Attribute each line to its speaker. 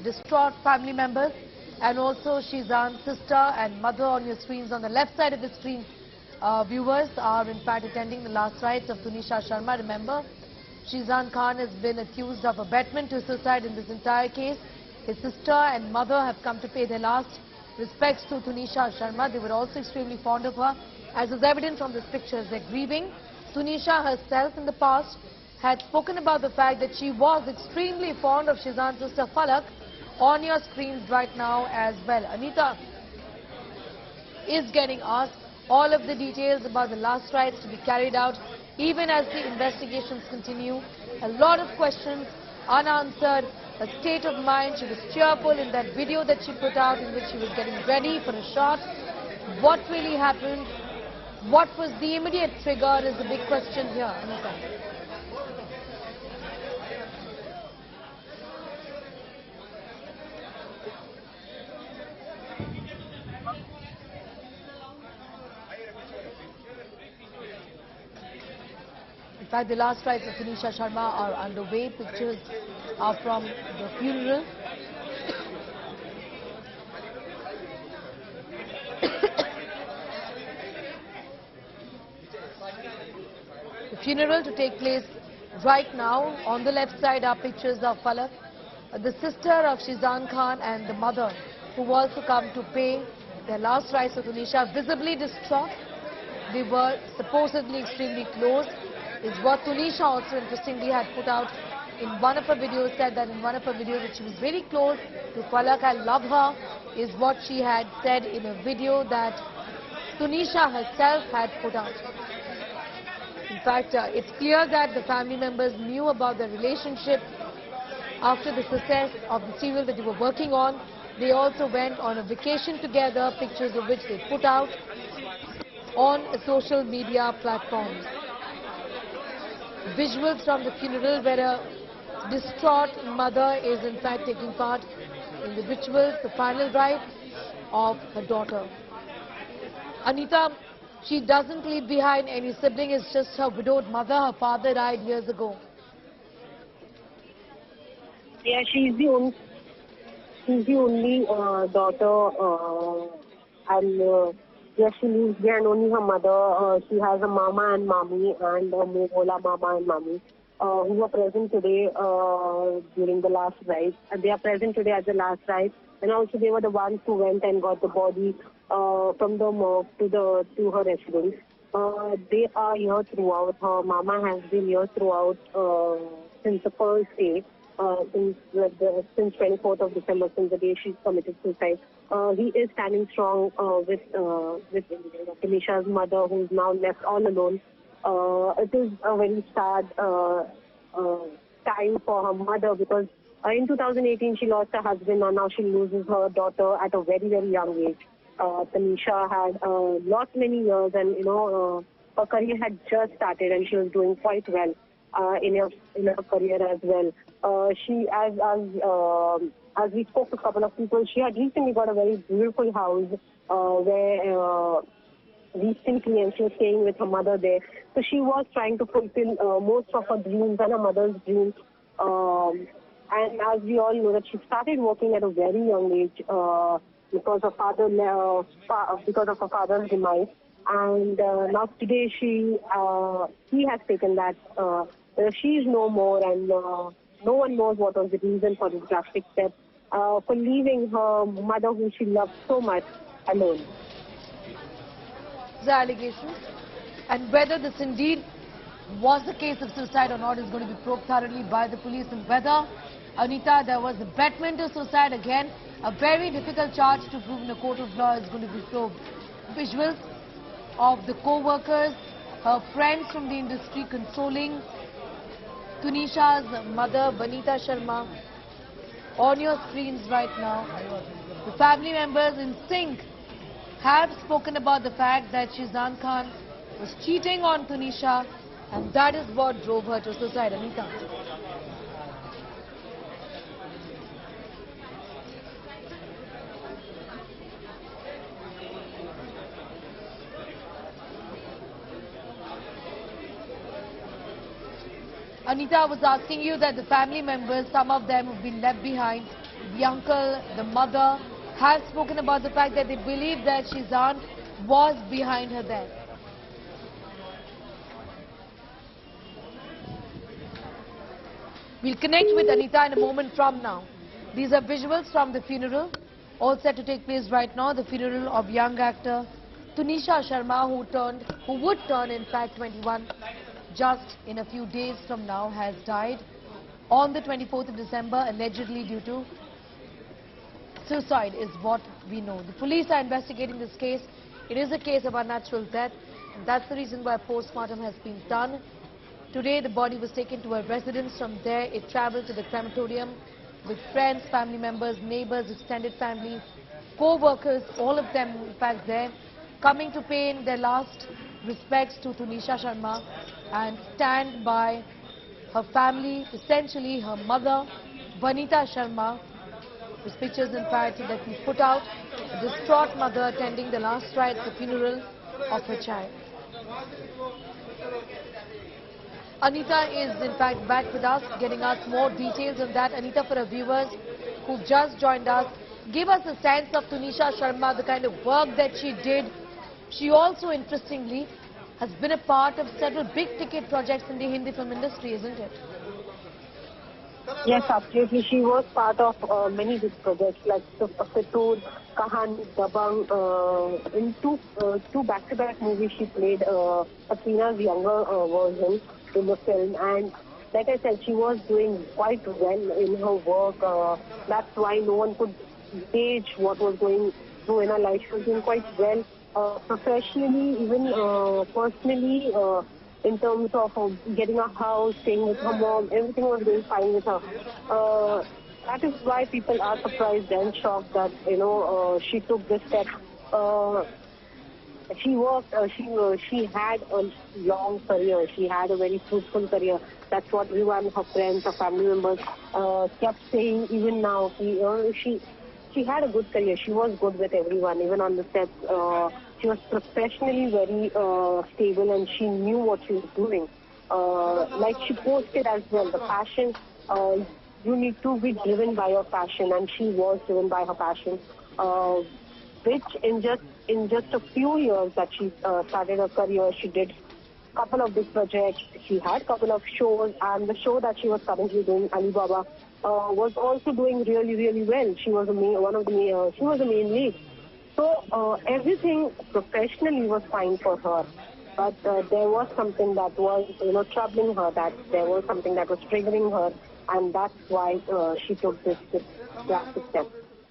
Speaker 1: distraught family members, and also Sheezan's sister and mother on your screens. On the left side of the screen, viewers are in fact attending the last rites of Tunisha Sharma. Remember, Sheezan Khan has been accused of abetment to suicide in this entire case. His sister and mother have come to pay their last respects to Tunisha Sharma. They were also extremely fond of her. As was evident from these pictures, they're grieving. Tunisha herself in the past had spoken about the fact that she was extremely fond of Sheezan's sister Falak. On your screens right now as well, Anita is getting asked all of the details about the last rites to be carried out, even as the investigations continue. A lot of questions unanswered, a state of mind. She was cheerful in that video that she put out in which she was getting ready for a shot. What really happened? What was the immediate trigger is the big question here, Anita. In fact, the last rites of Tunisha Sharma are underway. Pictures are from the funeral. The funeral to take place right now. On the left side are pictures of Falak, the sister of Sheezan Khan, and the mother, who also come to pay their last rites of Tunisha, visibly distraught. They were supposedly extremely close, is what Tunisha also interestingly had put out in one of her videos, said that in one of her videos that she was very close to Falak. I love her, is what she had said in a video that Tunisha herself had put out. In fact, it's clear that the family members knew about the relationship after the success of the serial that they were working on. They also went on a vacation together, pictures of which they put out on social media platforms. Visuals from the funeral where a distraught mother is in fact taking part in the rituals, the final rites of her daughter. Anita, she doesn't leave behind any sibling, it's just her widowed mother. Her father died years ago.
Speaker 2: Yeah, she's the only daughter, and yes, she lives there, and only her mother. She has a mama and mommy, and Mola mama and mommy, who were present today during the last rite. They are present today at the last rite, and also they were the ones who went and got the body from the morgue to her residence. They are here throughout. Her mama has been here throughout since the first day, since 24th of December, since the day she committed suicide. He is standing strong with Tunisha's mother, who is now left all alone. It is a very sad time for her mother, because in 2018 she lost her husband, and now she loses her daughter at a very, very young age. Tunisha had lost many years, and her career had just started, and she was doing quite well in her career as well. She, as we spoke to a couple of people, she had recently got a very beautiful house recently, and she was staying with her mother there. So she was trying to fulfill most of her dreams and her mother's dreams. And as we all know, that she started working at a very young age because of her father's demise. And now today he has taken that. She is no more, and no one knows what was the reason for this drastic step, for leaving her mother, whom she loved so much, alone.
Speaker 1: The allegations, and whether this indeed was the case of suicide or not is going to be probed thoroughly by the police, and whether, Anita, there was abetment to suicide. Again, a very difficult charge to prove in a court of law is going to be probed. Visuals of the co-workers, her friends from the industry consoling Tunisha's mother, Vanita Sharma, on your screens right now. The family members in sync have spoken about the fact that Sheezan Khan was cheating on Tunisha, and that is what drove her to suicide. Anita. Anita, I was asking you that the family members, some of them have been left behind. the uncle, the mother have spoken about the fact that they believe that Sheezan was behind her death. We'll connect with Anita in a moment from now. These are visuals from the funeral, all set to take place right now. The funeral of young actor Tunisha Sharma, who would turn in fact 21 just in a few days from now, has died on the 24th of December, allegedly due to suicide is what we know. The police are investigating this case. It is a case of unnatural death, and that's the reason why postmortem has been done. Today the body was taken to a residence. From there it travelled to the crematorium with friends, family members, neighbours, extended family, co-workers, all of them in fact there, coming to pay their last respects to Tunisha Sharma and stand by her family, essentially her mother, Vanita Sharma. These pictures in fact that we put out, a distraught mother attending the last rites, the funeral of her child. Anita is in fact back with us, getting us more details on that. Anita, for our viewers who've just joined us, give us a sense of Tunisha Sharma, the kind of work that she did. She also, interestingly, has been a part of several big-ticket projects in the Hindi film industry, isn't it?
Speaker 2: Yes, absolutely. She was part of many big projects like Fitur, Kahani, Dabang. In two back-to-back movies she played Katrina's younger version in the film, and like I said, she was doing quite well in her work. That's why no one could gauge what was going through in her life. She was doing quite well professionally, even personally, in terms of getting a house, staying with her mom. Everything was going fine with her. That is why people are surprised and shocked that she took this step. She worked, she had a long career. She had a very fruitful career. That's what everyone, her friends, her family members kept saying. Even now, she had a good career. She was good with everyone, even on the sets. She was professionally very stable, and she knew what she was doing. Like she posted as well, the passion. You need to be driven by your passion, and she was driven by her passion. Which in just a few years that she started her career, she did a couple of big projects. She had a couple of shows, and the show that she was currently doing, Alibaba, was also doing really, really well. She was she was the main lead. So everything professionally was fine for her, but there was something that was troubling her. That there was something that was triggering her, and that's why she took this drastic step.